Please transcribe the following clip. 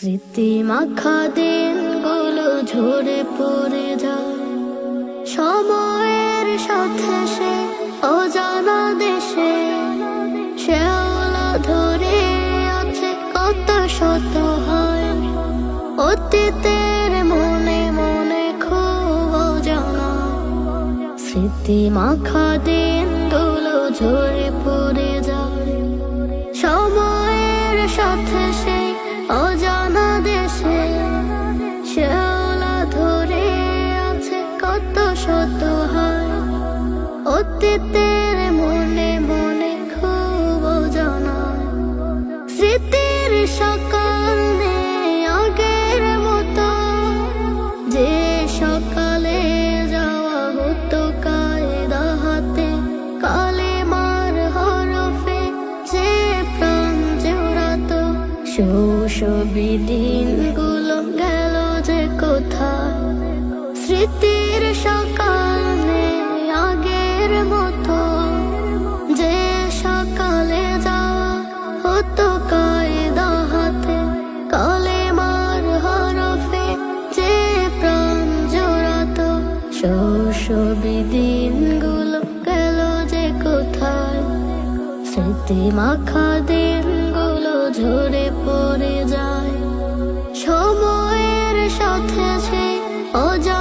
স্মৃতি মাখা দিনগুলো ঝরে পড়ে যায় সময়ের সাথে, সে অজানা দেশে শেওলা ধরে আছে কত শত হয় অতীতের মনে মনে খুব অজানা। স্মৃতি মাখা দিনগুলো ঝরে পড়ে যায় সময়ের সাথে, সে অজানা দেশে শেওলা ধরে আছে কত শত হয় অতীতের মনে মনে খুব অজানা। স্মৃতির সকাল নেই আগের মতো, যে সকালে যাওয়া হতো কায়দা হাতে কালেমার হরফে, যে প্রাণ জোড়াতো শৈশবী দিনগুলো গেল যে কোথায়। স্মৃতির সকাল নেই আগের মতো, যে সকালে যাওয়া হতো কায়দা হাতে কালেমার হরফে, যে প্রাণ জোড়াতো শৈশবী দিনগুলো গেল যে কোথায়। স্মৃতি মাখা দিনগুলো ঝরে পড়ে যায় সময়ের সাথে, সে অজানা